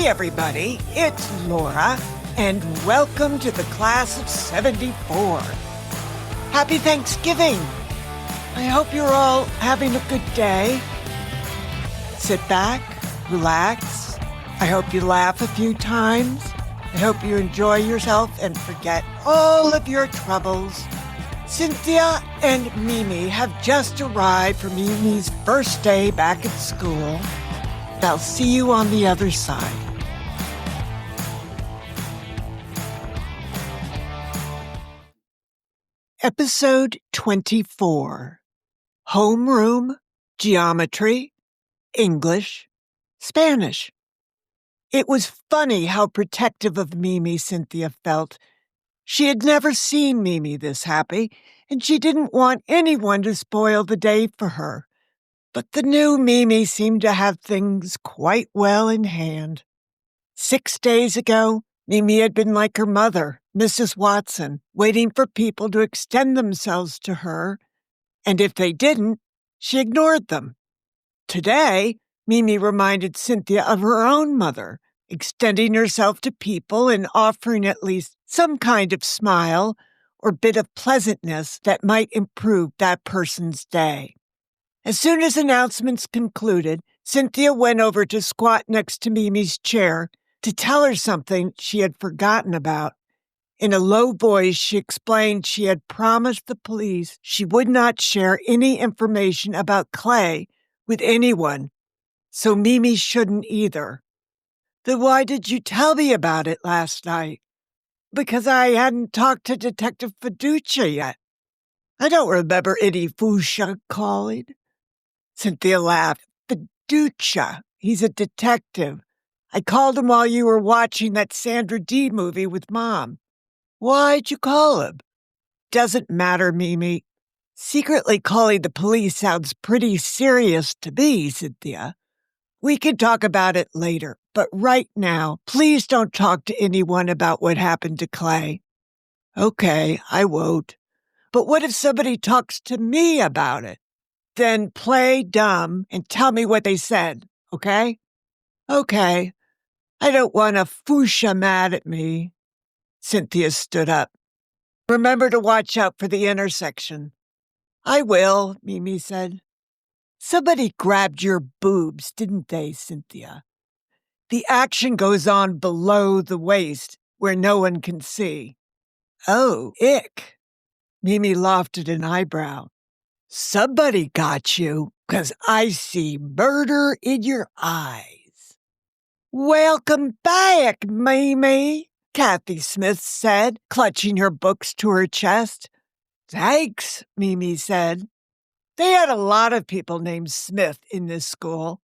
everybody, it's Laura, and welcome to the class of 74. Happy Thanksgiving! I hope you're all having a good day. Sit back, relax. I hope you laugh a few times. I hope you enjoy yourself and forget all of your troubles. Cynthia and Mimi have just arrived from Mimi's first day back at school. I'll see you on the other side. Episode 24. Homeroom, Geometry, English, Spanish. It was funny how protective of Mimi Cynthia felt. She had never seen Mimi this happy, and she didn't want anyone to spoil the day for her. But the new Mimi seemed to have things quite well in hand. 6 days ago, Mimi had been like her mother, Mrs. Watson, waiting for people to extend themselves to her, and if they didn't, she ignored them. Today, Mimi reminded Cynthia of her own mother, extending herself to people and offering at least some kind of smile or bit of pleasantness that might improve that person's day. As soon as announcements concluded, Cynthia went over to squat next to Mimi's chair to tell her something she had forgotten about. In a low voice, she explained she had promised the police she would not share any information about Clay with anyone, so Mimi shouldn't either. Then why did you tell me about it last night? Because I hadn't talked to Detective Fiducia yet. I don't remember any Fuchsia calling. Cynthia laughed. Fiducia. He's a detective. I called him while you were watching that Sandra Dee movie with Mom. Why'd you call him? Doesn't matter, Mimi. Secretly calling the police sounds pretty serious to me, Cynthia. We can talk about it later, but right now, please don't talk to anyone about what happened to Clay. Okay, I won't. But what if somebody talks to me about it? Then play dumb and tell me what they said, okay? Okay. I don't want a Fuchsia mad at me. Cynthia stood up. Remember to watch out for the intersection. I will, Mimi said. Somebody grabbed your boobs, didn't they, Cynthia? The action goes on below the waist, where no one can see. Oh, ick. Mimi lofted an eyebrow. Somebody got you, 'cause I see murder in your eyes. Welcome back, Mimi, Kathy Smith said, clutching her books to her chest. Thanks, Mimi said. They had a lot of people named Smith in this school.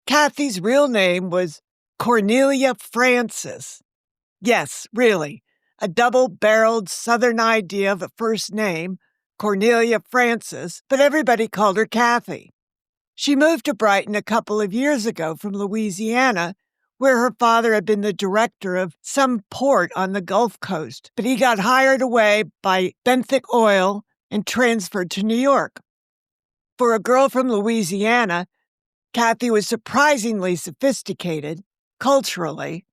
Kathy's real name was Cornelia Francis. Yes, really, a double-barreled Southern idea of a first name, Cornelia Francis, but everybody called her Kathy. She moved to Brighton a couple of years ago from Louisiana, where her father had been the director of some port on the Gulf Coast, but he got hired away by Benthic Oil and transferred to New York. For a girl from Louisiana, Kathy was surprisingly sophisticated, culturally,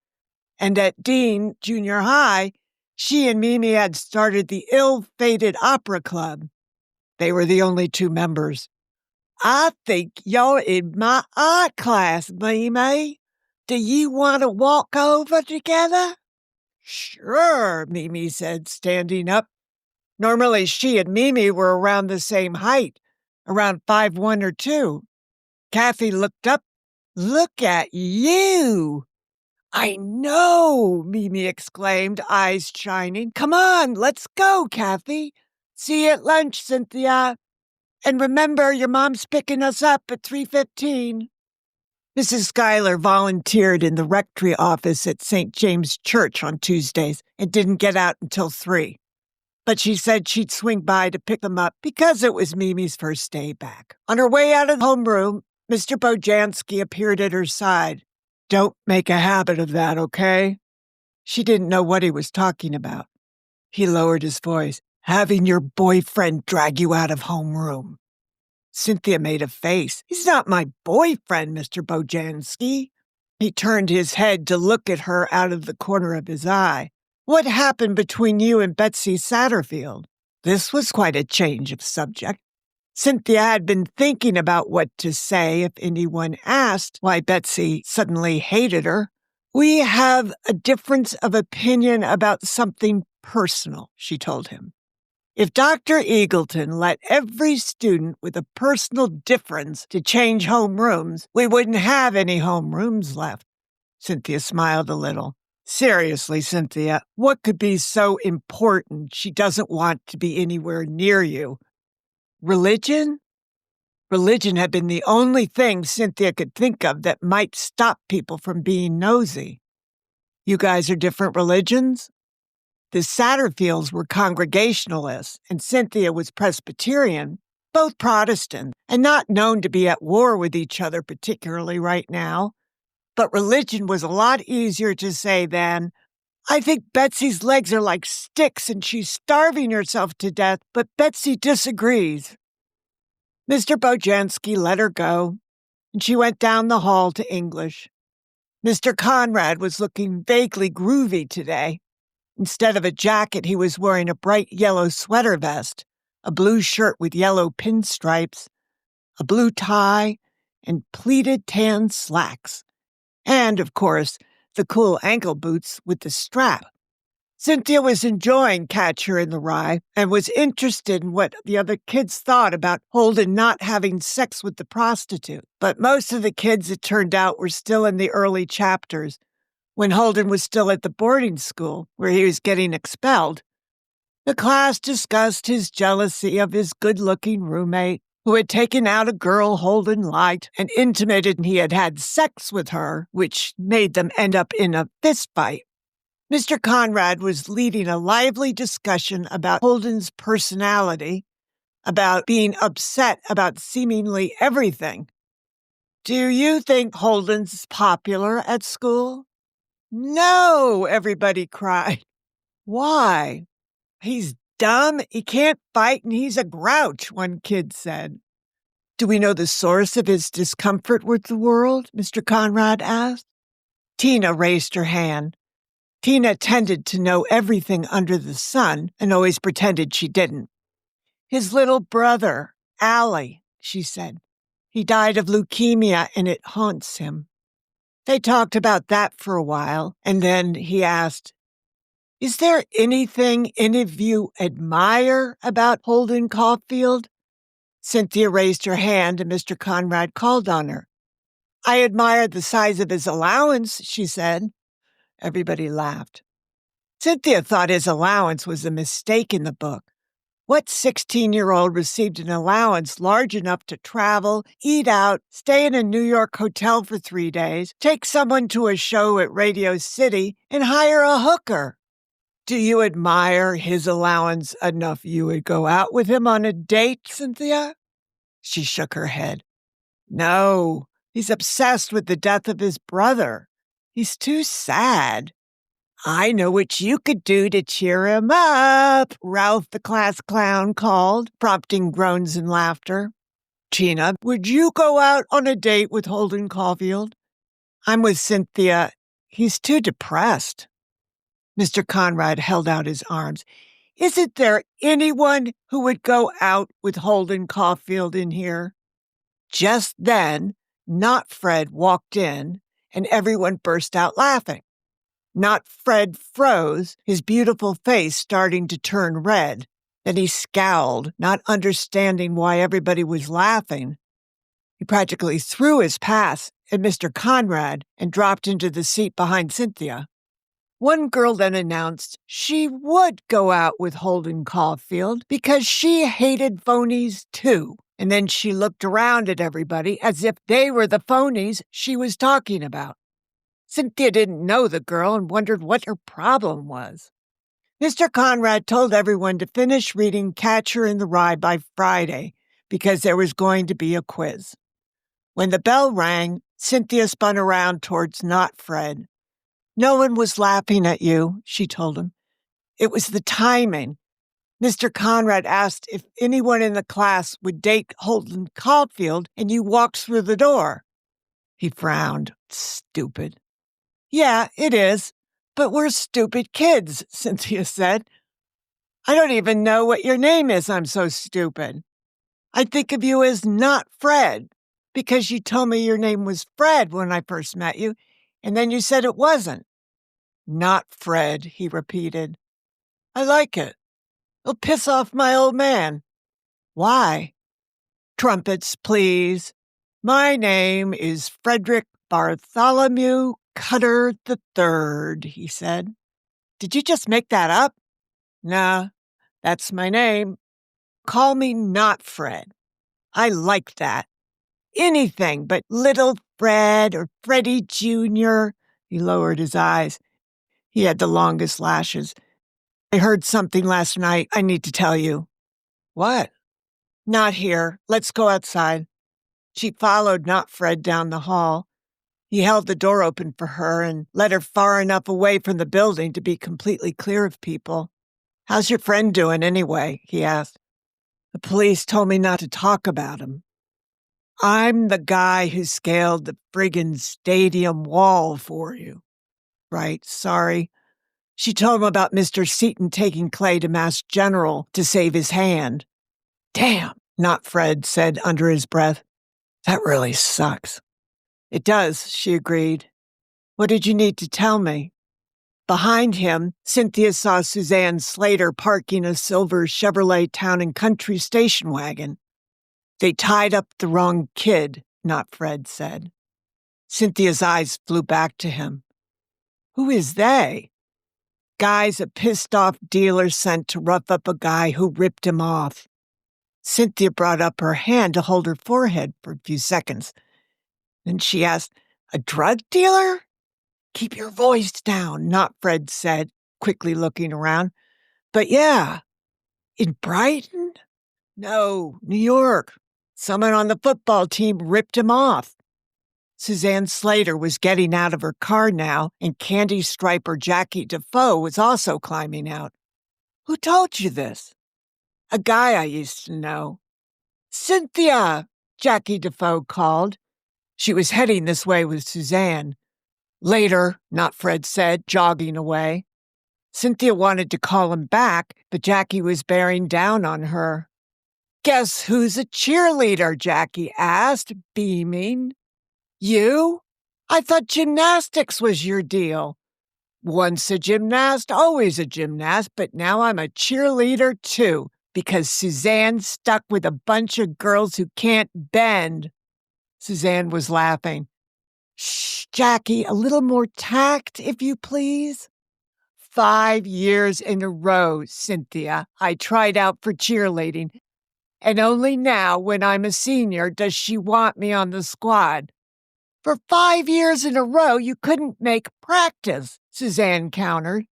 and at Dean Junior High, she and Mimi had started the ill-fated opera club. They were the only two members. I think you're in my art class, Mimi. Do you want to walk over together? Sure, Mimi said, standing up. Normally, she and Mimi were around the same height, around 5'1" or 2. Kathy looked up. Look at you! I know, Mimi exclaimed, eyes shining. Come on, let's go, Kathy. See you at lunch, Cynthia. And remember, your mom's picking us up at 3:15. Mrs. Schuyler volunteered in the rectory office at St. James Church on Tuesdays and didn't get out until 3. But she said she'd swing by to pick them up because it was Mimi's first day back. On her way out of homeroom, Mr. Bojanski appeared at her side. Don't make a habit of that, okay? She didn't know what he was talking about. He lowered his voice. Having your boyfriend drag you out of homeroom. Cynthia made a face. He's not my boyfriend, Mr. Bojanski. He turned his head to look at her out of the corner of his eye. What happened between you and Betsey Satterfield? This was quite a change of subject. Cynthia had been thinking about what to say if anyone asked why Betsey suddenly hated her. We have a difference of opinion about something personal, she told him. If Dr. Eagleton let every student with a personal difference to change homerooms, we wouldn't have any homerooms left. Cynthia smiled a little. Seriously, Cynthia, what could be so important she doesn't want to be anywhere near you? Religion? Religion had been the only thing Cynthia could think of that might stop people from being nosy. You guys are different religions? The Satterfields were Congregationalists, and Cynthia was Presbyterian, both Protestant, and not known to be at war with each other particularly right now. But religion was a lot easier to say than, I think Betsey's legs are like sticks and she's starving herself to death, but Betsey disagrees. Mr. Bojanski let her go, and she went down the hall to English. Mr. Conrad was looking vaguely groovy today. Instead of a jacket, he was wearing a bright yellow sweater vest, a blue shirt with yellow pinstripes, a blue tie, and pleated tan slacks. And, of course, the cool ankle boots with the strap. Cynthia was enjoying Catcher in the Rye and was interested in what the other kids thought about Holden not having sex with the prostitute. But most of the kids, it turned out, were still in the early chapters, when Holden was still at the boarding school, where he was getting expelled. The class discussed his jealousy of his good-looking roommate, who had taken out a girl Holden liked and intimated he had had sex with her, which made them end up in a fistfight. Mr. Conrad was leading a lively discussion about Holden's personality, about being upset about seemingly everything. Do you think Holden's popular at school? No, everybody cried. Why? He's dumb, he can't fight, and he's a grouch, one kid said. Do we know the source of his discomfort with the world? Mr. Conrad asked. Tina raised her hand. Tina tended to know everything under the sun and always pretended she didn't. His little brother, Allie, she said. He died of leukemia and it haunts him. They talked about that for a while, and then he asked, Is there anything any of you admire about Holden Caulfield? Cynthia raised her hand and Mr. Conrad called on her. I admire the size of his allowance, she said. Everybody laughed. Cynthia thought his allowance was a mistake in the book. What 16-year-old received an allowance large enough to travel, eat out, stay in a New York hotel for 3 days, take someone to a show at Radio City, and hire a hooker? Do you admire his allowance enough you would go out with him on a date, Cynthia? She shook her head. No, he's obsessed with the death of his brother. He's too sad. I know what you could do to cheer him up, Ralph the class clown called, prompting groans and laughter. Tina, would you go out on a date with Holden Caulfield? I'm with Cynthia. He's too depressed. Mr. Conrad held out his arms. Isn't there anyone who would go out with Holden Caulfield in here? Just then, Not Fred walked in, and everyone burst out laughing. Not Fred froze, his beautiful face starting to turn red. Then he scowled, not understanding why everybody was laughing. He practically threw his pass at Mr. Conrad and dropped into the seat behind Cynthia. One girl then announced she would go out with Holden Caulfield because she hated phonies too. And then she looked around at everybody as if they were the phonies she was talking about. Cynthia didn't know the girl and wondered what her problem was. Mr. Conrad told everyone to finish reading Catcher in the Rye by Friday because there was going to be a quiz. When the bell rang, Cynthia spun around towards Not Fred. No one was laughing at you, she told him. It was the timing. Mr. Conrad asked if anyone in the class would date Holden Caulfield, and you walked through the door. He frowned. Stupid. Yeah, it is. But we're stupid kids, Cynthia said. I don't even know what your name is. I'm so stupid. I think of you as not Fred, because you told me your name was Fred when I first met you, and then you said it wasn't. Not Fred, he repeated. I like it. It'll piss off my old man. Why? Trumpets, please. My name is Frederick Bartholomew Cutter III, he said. Did you just make that up? Nah, that's my name. Call me not Fred. I like that. Anything but Little Fred or Freddie Jr. He lowered his eyes. He had the longest lashes. I heard something last night I need to tell you. What? Not here. Let's go outside. She followed not Fred down the hall. He held the door open for her and led her far enough away from the building to be completely clear of people. How's your friend doing anyway? He asked. The police told me not to talk about him. I'm the guy who scaled the friggin' stadium wall for you. Right, sorry. She told him about Mr. Seaton taking Clay to Mass General to save his hand. Damn, not Fred said under his breath. That really sucks. It does, she agreed. What did you need to tell me? Behind him, Cynthia saw Suzanne Slater parking a silver Chevrolet Town and Country station wagon. They tied up the wrong kid, not Fred said. Cynthia's eyes flew back to him. Who is they? Guys a pissed-off dealer sent to rough up a guy who ripped him off. Cynthia brought up her hand to hold her forehead for a few seconds. Then she asked, a drug dealer? Keep your voice down, not Fred said, quickly looking around. But yeah, in Brighton? No, New York. Someone on the football team ripped him off. Suzanne Slater was getting out of her car now, and Candy Striper Jackie Defoe was also climbing out. Who told you this? A guy I used to know. Cynthia, Jackie Defoe called. She was heading this way with Suzanne. Later, not Fred said, jogging away. Cynthia wanted to call him back, but Jackie was bearing down on her. Guess who's a cheerleader? Jackie asked, beaming. You? I thought gymnastics was your deal. Once a gymnast, always a gymnast, but now I'm a cheerleader too, because Suzanne's stuck with a bunch of girls who can't bend. Suzanne was laughing. Shh, Jackie, a little more tact, if you please. 5 years in a row, Cynthia, I tried out for cheerleading, and only now, when I'm a senior, does she want me on the squad. For 5 years in a row, you couldn't make practice, Suzanne countered.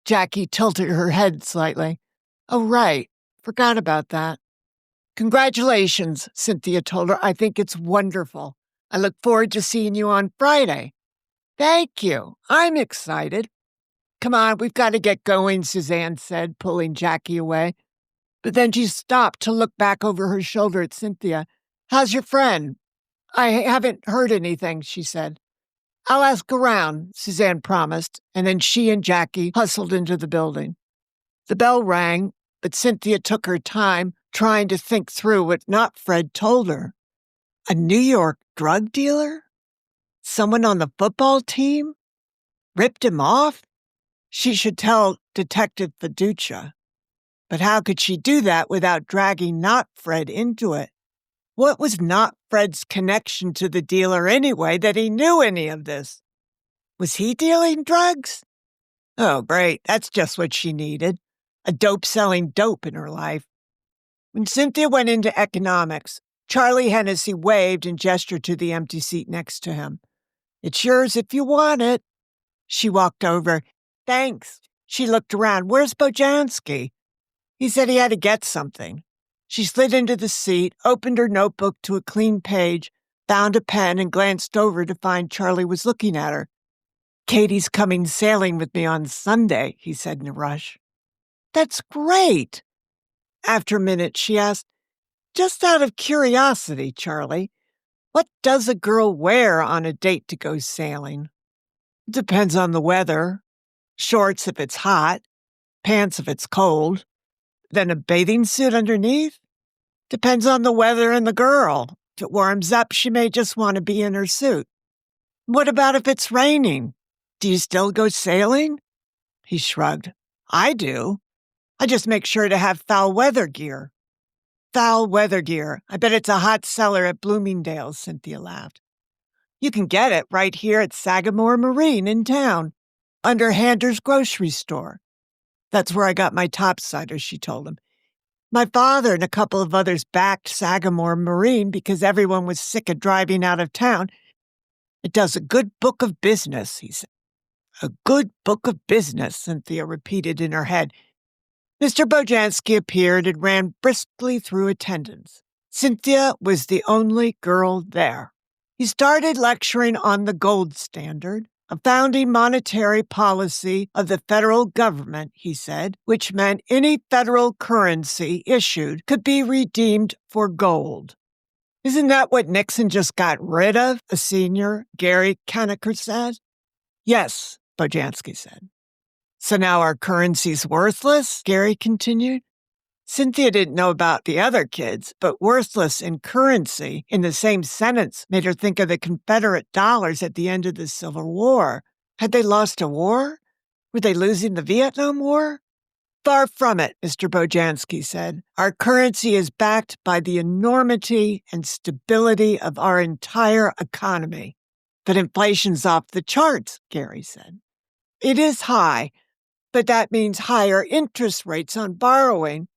Jackie tilted her head slightly. Oh, right. Forgot about that. Congratulations, Cynthia told her. I think it's wonderful. I look forward to seeing you on Friday. Thank you. I'm excited. Come on, we've got to get going, Suzanne said, pulling Jackie away. But then she stopped to look back over her shoulder at Cynthia. How's your friend? I haven't heard anything, she said. I'll ask around, Suzanne promised, and then she and Jackie hustled into the building. The bell rang, but Cynthia took her time trying to think through what not Fred told her. A New York drug dealer? Someone on the football team? Ripped him off? She should tell Detective Fiducia. But how could she do that without dragging not Fred into it? What was not Fred's connection to the dealer anyway that he knew any of this? Was he dealing drugs? Oh, great. That's just what she needed. A dope-selling dope in her life. When Cynthia went into economics, Charlie Hennessy waved and gestured to the empty seat next to him. It's yours if you want it. She walked over. Thanks. She looked around. Where's Bojanski? He said he had to get something. She slid into the seat, opened her notebook to a clean page, found a pen, and glanced over to find Charlie was looking at her. Katie's coming sailing with me on Sunday, he said in a rush. That's great. After a minute, she asked, just out of curiosity, Charlie, What does a girl wear on a date to go sailing? Depends on the weather. Shorts if it's hot, pants if it's cold. Then a bathing suit underneath? Depends on the weather and the girl. If it warms up, she may just want to be in her suit. What about if it's raining? Do you still go sailing? He shrugged. I do. I just make sure to have foul weather gear. Foul weather gear. I bet it's a hot seller at Bloomingdale's, Cynthia laughed. You can get it right here at Sagamore Marine in town, under Hander's grocery store. That's where I got my topsiders, she told him. My father and a couple of others backed Sagamore Marine because everyone was sick of driving out of town. It does a good book of business, he said. A good book of business, Cynthia repeated in her head. Mr. Bojanski appeared and ran briskly through attendance. Cynthia was the only girl there. He started lecturing on the gold standard, a founding monetary policy of the federal government, he said, which meant any federal currency issued could be redeemed for gold. Isn't that what Nixon just got rid of? A senior, Gary Kanneker, said. Yes, Bojanski said. So now our currency's worthless? Gary continued. Cynthia didn't know about the other kids, but worthless and currency in the same sentence made her think of the Confederate dollars at the end of the Civil War. Had they lost a war? Were they losing the Vietnam War? Far from it, Mr. Bojanski said. Our currency is backed by the enormity and stability of our entire economy. But inflation's off the charts, Gary said. It is high, but that means higher interest rates on borrowing,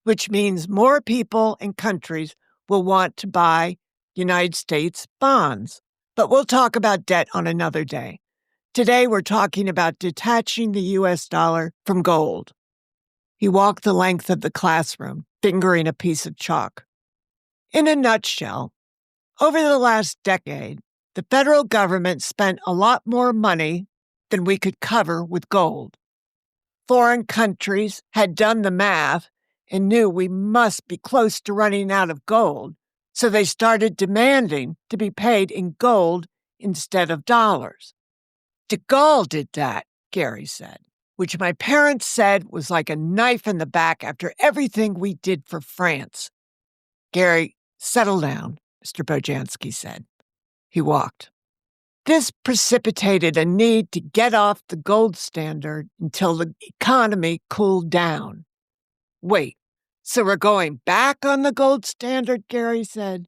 which means more people and countries will want to buy United States bonds. But we'll talk about debt on another day. Today, we're talking about detaching the U.S. dollar from gold. He walked the length of the classroom, fingering a piece of chalk. In a nutshell, over the last decade, the federal government spent a lot more money than we could cover with gold. Foreign countries had done the math and knew we must be close to running out of gold, so they started demanding to be paid in gold instead of dollars. De Gaulle did that, Gary said, which my parents said was like a knife in the back after everything we did for France. Gary, settle down, Mr. Bojanski said. He walked. This precipitated a need to get off the gold standard until the economy cooled down. Wait, so we're going back on the gold standard, Gary said.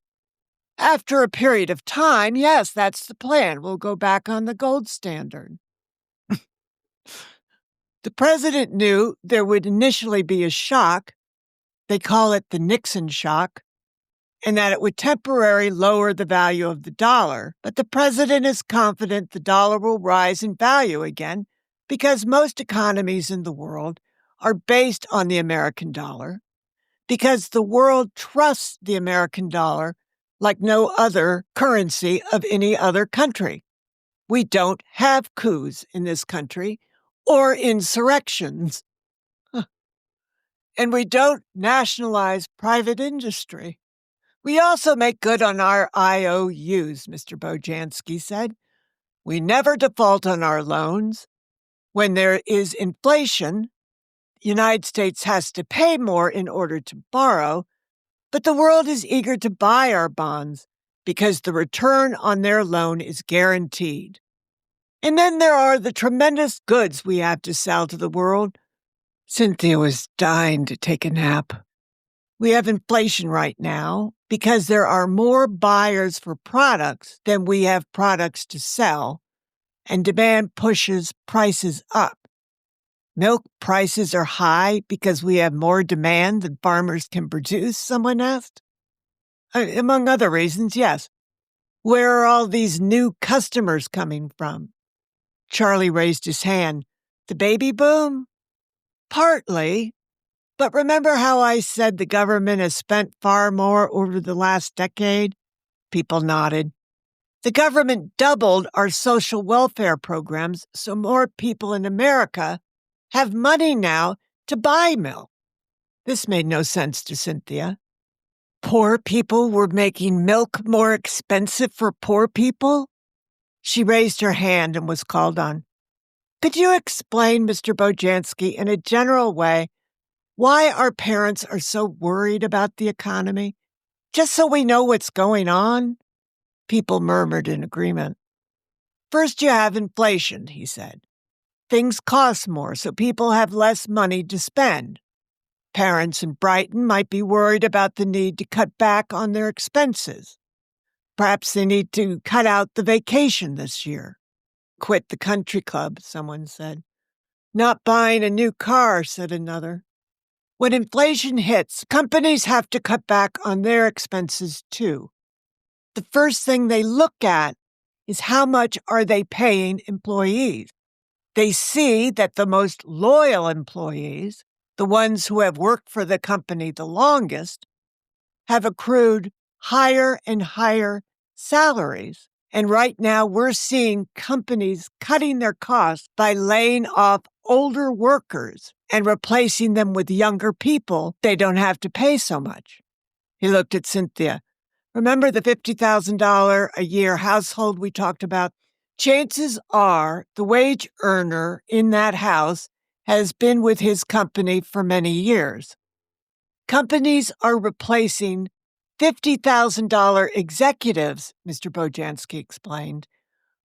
After a period of time, yes, that's the plan. We'll go back on the gold standard. The president knew there would initially be a shock. They call it the Nixon shock, and that it would temporarily lower the value of the dollar. But the president is confident the dollar will rise in value again because most economies in the world are based on the American dollar, because the world trusts the American dollar like no other currency of any other country. We don't have coups in this country or insurrections. And we don't nationalize private industry. We also make good on our IOUs, Mr. Bojanski said. We never default on our loans. When there is inflation, the United States has to pay more in order to borrow, but the world is eager to buy our bonds because the return on their loan is guaranteed. And then there are the tremendous goods we have to sell to the world. Cynthia was dying to take a nap. We have inflation right now because there are more buyers for products than we have products to sell, and demand pushes prices up. Milk prices are high because we have more demand than farmers can produce, someone asked. Among other reasons, yes. Where are all these new customers coming from? Charlie raised his hand. The baby boom? Partly. But remember how I said the government has spent far more over the last decade? People nodded. The government doubled our social welfare programs so more people in America have money now to buy milk. This made no sense to Cynthia. poor people were making milk more expensive for poor people? She raised her hand and was called on. Could you explain, Mr. Bojanski, in a general way, why our parents are so worried about the economy? Just so we know what's going on? People murmured in agreement. First, you have inflation, he said. Things cost more, so people have less money to spend. Parents in Brighton might be worried about the need to cut back on their expenses. Perhaps they need to cut out the vacation this year. Quit the country club, someone said. Not buying a new car, said another. When inflation hits, companies have to cut back on their expenses too. The first thing they look at is how much are they paying employees. They see that the most loyal employees, the ones who have worked for the company the longest, have accrued higher and higher salaries. And right now we're seeing companies cutting their costs by laying off older workers and replacing them with younger people they don't have to pay so much. He looked at Cynthia. Remember the $50,000 a year household we talked about? Chances are the wage earner in that house has been with his company for many years. Companies are replacing $50,000 executives, Mr. Bojanski explained,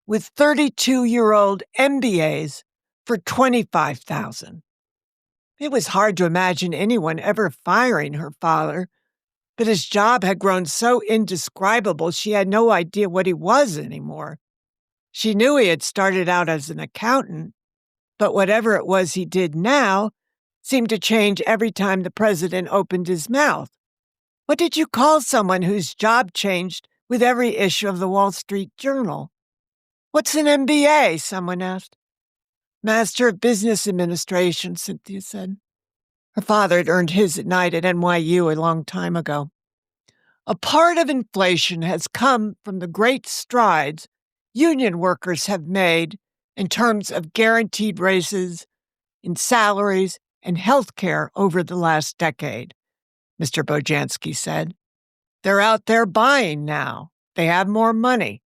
with 32-year-old MBAs for $25,000. It was hard to imagine anyone ever firing her father, but his job had grown so indescribable she had no idea what he was anymore. She knew he had started out as an accountant, but whatever it was he did now seemed to change every time the president opened his mouth. What did you call someone whose job changed with every issue of the Wall Street Journal? What's an MBA? Someone asked. Master of Business Administration, Cynthia said. Her father had earned his at night at NYU a long time ago. A part of inflation has come from the great strides union workers have made in terms of guaranteed raises in salaries and health care over the last decade, Mr. Bojanski said. They're out there buying now. They have more money.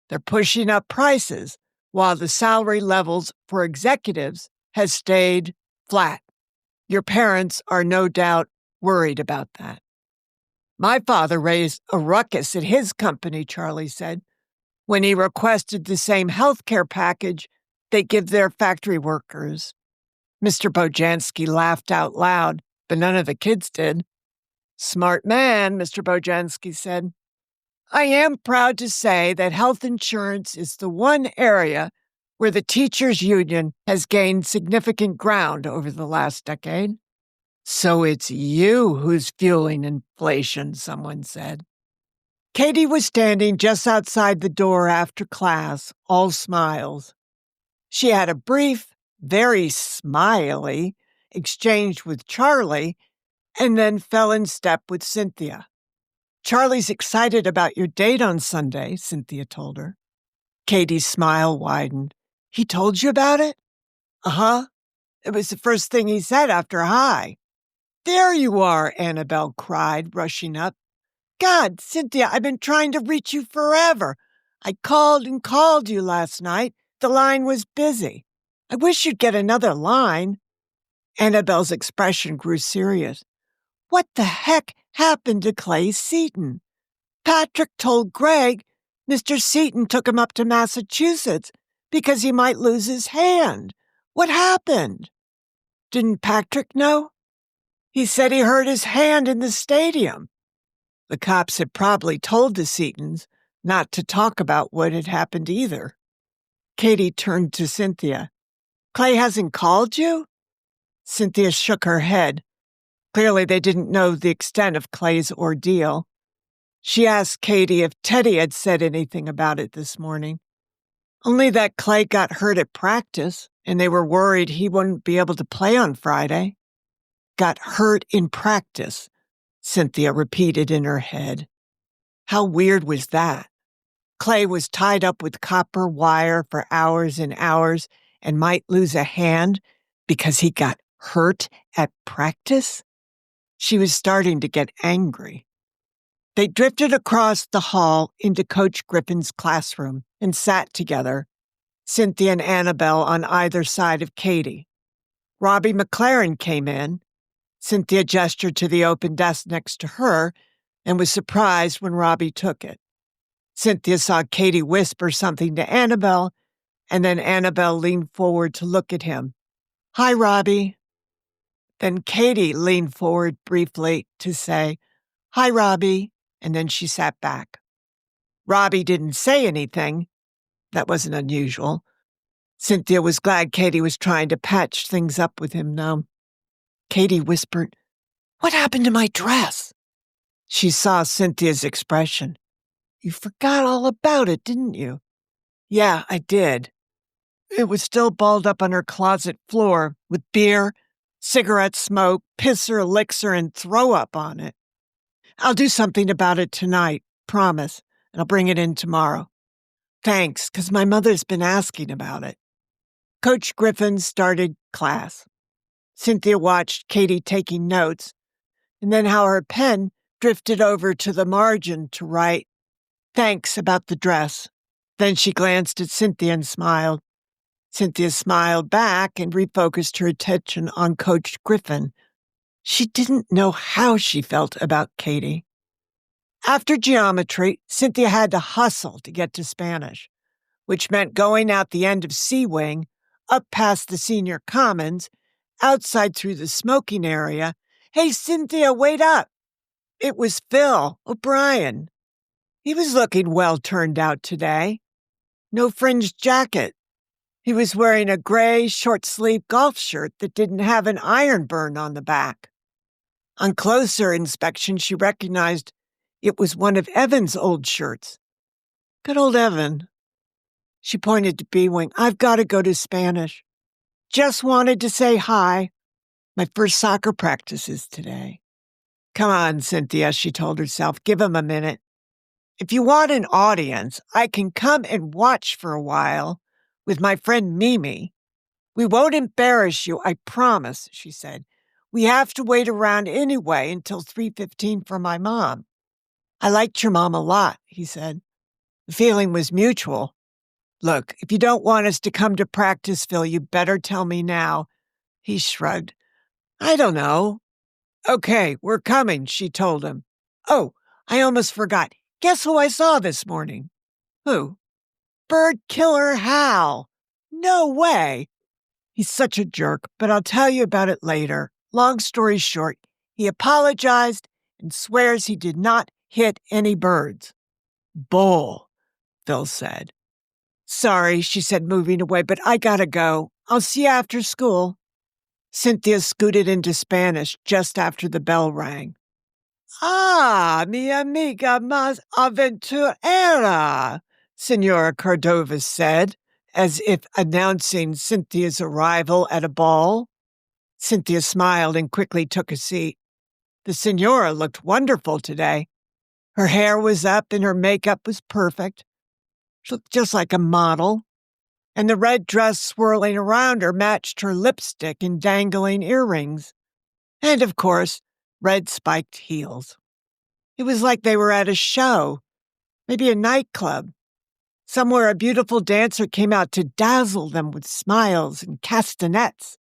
They're pushing up prices while the salary levels for executives has stayed flat. Your parents are no doubt worried about that. My father raised a ruckus at his company, Charlie said, when he requested the same health care package they give their factory workers. Mr. Bojanski laughed out loud, but none of the kids did. Smart man, Mr. Bojanski said. I am proud to say that health insurance is the one area where the teachers' union has gained significant ground over the last decade. So it's you who's fueling inflation, someone said. Katie was standing just outside the door after class, all smiles. She had a brief, very smiley exchange with Charlie and then fell in step with Cynthia. Charlie's excited about your date on Sunday, Cynthia told her. Katie's smile widened. He told you about it? Uh-huh. It was the first thing he said after hi. There you are, Annabelle cried, rushing up. God, Cynthia, I've been trying to reach you forever. I called and called you last night. The line was busy. I wish you'd get another line. Annabelle's expression grew serious. What the heck happened to Clay Seaton? Patrick told Greg Mr. Seaton took him up to Massachusetts because he might lose his hand. What happened? Didn't Patrick know? He said he hurt his hand in the stadium. The cops had probably told the Seatons not to talk about what had happened either. Katie turned to Cynthia. Clay hasn't called you? Cynthia shook her head. Clearly they didn't know the extent of Clay's ordeal. She asked Katie if Teddy had said anything about it this morning. Only that Clay got hurt at practice, and they were worried he wouldn't be able to play on Friday. Got hurt in practice, Cynthia repeated in her head. How weird was that? Clay was tied up with copper wire for hours and hours and might lose a hand because he got hurt at practice? She was starting to get angry. They drifted across the hall into Coach Griffin's classroom and sat together, Cynthia and Annabelle on either side of Katie. Robbie McLaren came in. Cynthia gestured to the open desk next to her and was surprised when Robbie took it. Cynthia saw Katie whisper something to Annabelle, and then Annabelle leaned forward to look at him. "Hi, Robbie." Then Katie leaned forward briefly to say, "Hi, Robbie," and then she sat back. Robbie didn't say anything. That wasn't unusual. Cynthia was glad Katie was trying to patch things up with him now. Katie whispered, "What happened to my dress?" She saw Cynthia's expression. "You forgot all about it, didn't you?" "Yeah, I did." It was still balled up on her closet floor with beer, cigarette smoke, piss or elixir, and throw up on it. "I'll do something about it tonight, promise, and I'll bring it in tomorrow." "Thanks, because my mother's been asking about it." Coach Griffin started class. Cynthia watched Katie taking notes, and then how her pen drifted over to the margin to write, "Thanks about the dress." Then she glanced at Cynthia and smiled. Cynthia smiled back and refocused her attention on Coach Griffin. She didn't know how she felt about Katie. After geometry, Cynthia had to hustle to get to Spanish, which meant going out the end of C Wing, up past the senior commons, outside through the smoking area. "Hey, Cynthia, wait up." It was Phil O'Brien. He was looking well turned out today. No fringed jacket. He was wearing a gray, short-sleeved golf shirt that didn't have an iron burn on the back. On closer inspection, she recognized it was one of Evan's old shirts. Good old Evan. She pointed to B-Wing. "I've got to go to Spanish. Just wanted to say hi. My first soccer practice is today." "Come on, Cynthia," she told herself. "Give him a minute. If you want an audience, I can come and watch for a while with my friend Mimi. We won't embarrass you, I promise," she said. "We have to wait around anyway until 3:15 for my mom." "I liked your mom a lot," he said. The feeling was mutual. "Look, if you don't want us to come to practice, Phil, you better tell me now." He shrugged. "I don't know." "Okay, we're coming," she told him. "Oh, I almost forgot. Guess who I saw this morning?" "Who?" "Bird Killer Hal." "No way." "He's such a jerk, but I'll tell you about it later. Long story short, he apologized and swears he did not hit any birds." "Bull," Phil said. "Sorry," she said, moving away, "but I gotta go. I'll see you after school." Cynthia scooted into Spanish just after the bell rang. "Ah, mi amiga más aventurera," Senora Cordova said, as if announcing Cynthia's arrival at a ball. Cynthia smiled and quickly took a seat. The senora looked wonderful today. Her hair was up and her makeup was perfect. She looked just like a model. And the red dress swirling around her matched her lipstick and dangling earrings. And, of course, red spiked heels. It was like they were at a show, maybe a nightclub. Somewhere a beautiful dancer came out to dazzle them with smiles and castanets.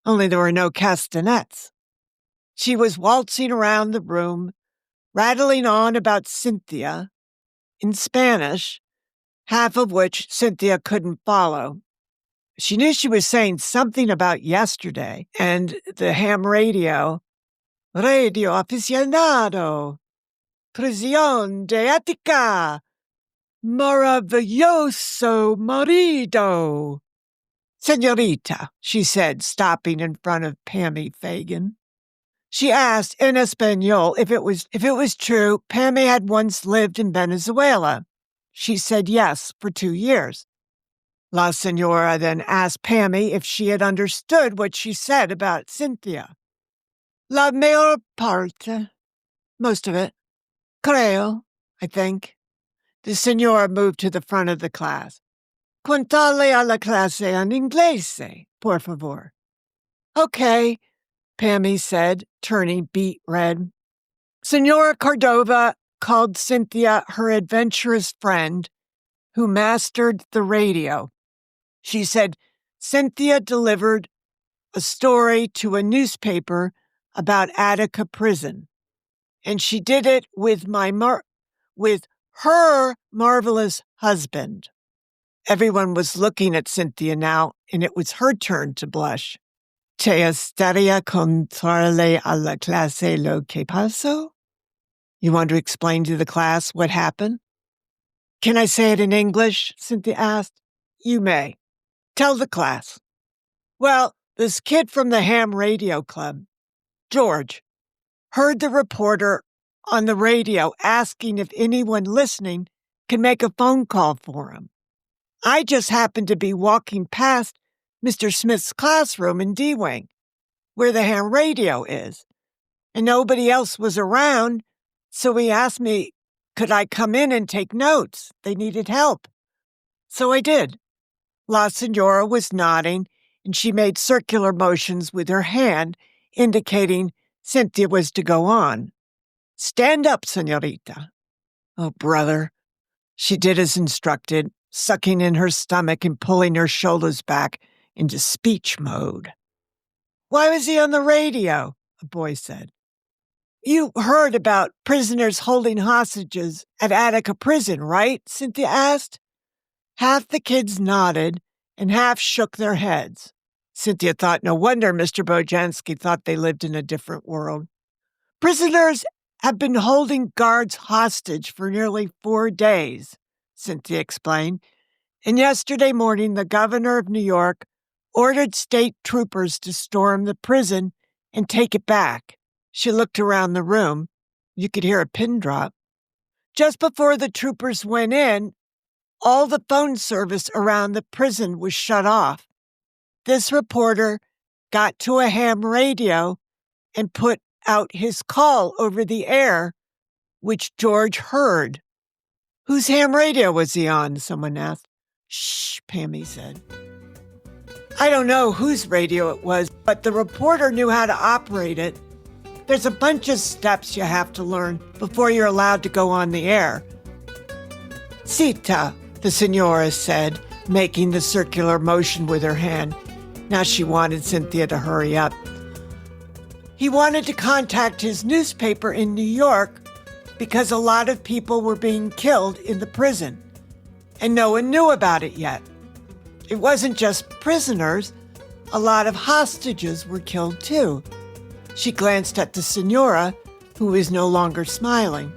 Only there were no castanets. She was waltzing around the room, rattling on about Cynthia in Spanish, half of which Cynthia couldn't follow. She knew she was saying something about yesterday and the ham radio. "Radio aficionado. Prisión de Attica. Maravilloso marido." "Señorita," she said, stopping in front of Pammy Fagan. She asked in Espanol if it was true Pammy had once lived in Venezuela. She said yes for 2 years. La Señora then asked Pammy if she had understood what she said about Cynthia. "La mayor parte. Most of it. Creo, I think." The Señora moved to the front of the class. "Contale a la clase en inglese, por favor." "Okay," Pammy said, turning beet red. "Senora Cordova, called Cynthia her adventurous friend who mastered the radio. She said Cynthia delivered a story to a newspaper about Attica prison, and she did it with her marvelous husband. Everyone was looking at Cynthia now, and it was her turn to blush. ¿Te estaría contarle a la clase lo que pasó? You want to explain to the class what happened? Can I say it in English? Cynthia asked. You may. Tell the class. Well, this kid from the ham radio club, George, heard the reporter on the radio asking if anyone listening can make a phone call for him. I just happened to be walking past Mr. Smith's classroom in D-Wing, where the ham radio is, and nobody else was around, so he asked me, could I come in and take notes? They needed help. So I did. La Senora was nodding, and she made circular motions with her hand, indicating Cynthia was to go on. Stand up, senorita. Oh, brother. She did as instructed, sucking in her stomach and pulling her shoulders back into speech mode. Why was he on the radio? A boy said. You heard about prisoners holding hostages at Attica prison, right? Cynthia asked. Half the kids nodded and half shook their heads. Cynthia thought no wonder Mr. Bojanski thought they lived in a different world. Prisoners have been holding guards hostage for nearly 4 days, Cynthia explained. And yesterday morning, the governor of New York ordered state troopers to storm the prison and take it back. She looked around the room. You could hear a pin drop. Just before the troopers went in, all the phone service around the prison was shut off. This reporter got to a ham radio and put out his call over the air, which George heard. Whose ham radio was he on? Someone asked. Shh, Pammy said. I don't know whose radio it was, but the reporter knew how to operate it. There's a bunch of steps you have to learn before you're allowed to go on the air. Cita, the senora said, making the circular motion with her hand. Now she wanted Cynthia to hurry up. He wanted to contact his newspaper in New York because a lot of people were being killed in the prison, and no one knew about it yet. It wasn't just prisoners. A lot of hostages were killed too. She glanced at the senora, who was no longer smiling.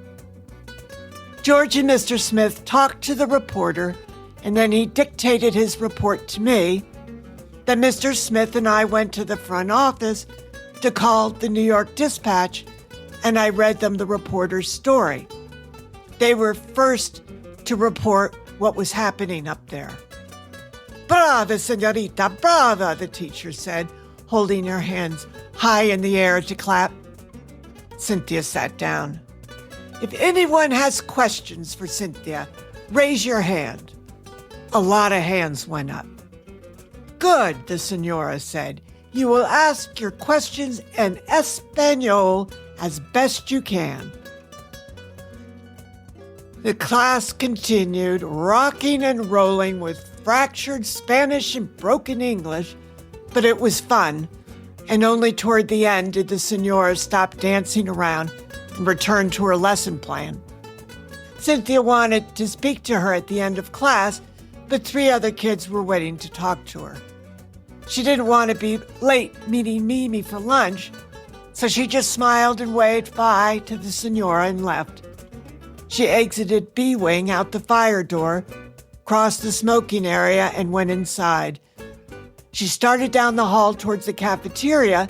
George and Mr. Smith talked to the reporter, and then he dictated his report to me. Then Mr. Smith and I went to the front office to call the New York Dispatch, and I read them the reporter's story. They were first to report what was happening up there. Brava, senorita, brava, the teacher said, holding her hands high in the air to clap. Cynthia sat down. If anyone has questions for Cynthia, raise your hand. A lot of hands went up. Good, the senora said. You will ask your questions in Espanol as best you can. The class continued, rocking and rolling with fractured Spanish and broken English, but it was fun, and only toward the end did the senora stop dancing around and return to her lesson plan. Cynthia wanted to speak to her at the end of class, but 3 other kids were waiting to talk to her. She didn't want to be late meeting Mimi for lunch, so she just smiled and waved bye to the senora and left. She exited B-Wing out the fire door, crossed the smoking area, and went inside. She started down the hall towards the cafeteria,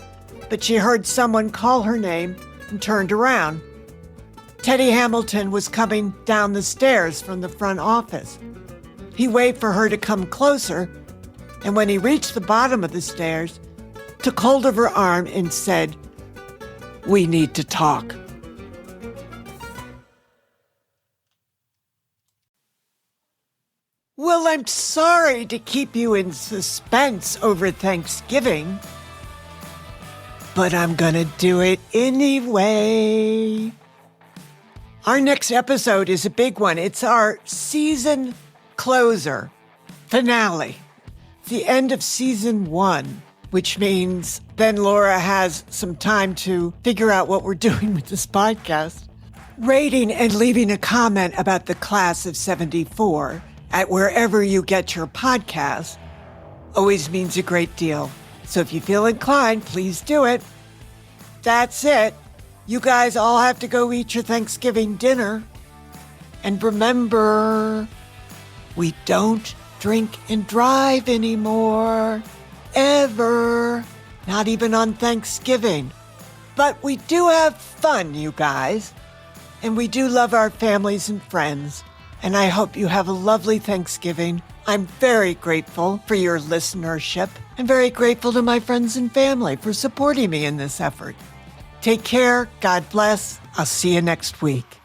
but she heard someone call her name and turned around. Teddy Hamilton was coming down the stairs from the front office. He waved for her to come closer, and when he reached the bottom of the stairs, took hold of her arm and said, "We need to talk." Well, I'm sorry to keep you in suspense over Thanksgiving, but I'm gonna do it anyway. Our next episode is a big one. It's our season closer, finale, the end of season 1, which means then Laura has some time to figure out what we're doing with this podcast. Rating and leaving a comment about the class of 74 at wherever you get your podcast always means a great deal. So if you feel inclined, please do it. That's it. You guys all have to go eat your Thanksgiving dinner. And remember, we don't drink and drive anymore. Ever. Not even on Thanksgiving. But we do have fun, you guys. And we do love our families and friends. And I hope you have a lovely Thanksgiving. I'm very grateful for your listenership and very grateful to my friends and family for supporting me in this effort. Take care. God bless. I'll see you next week.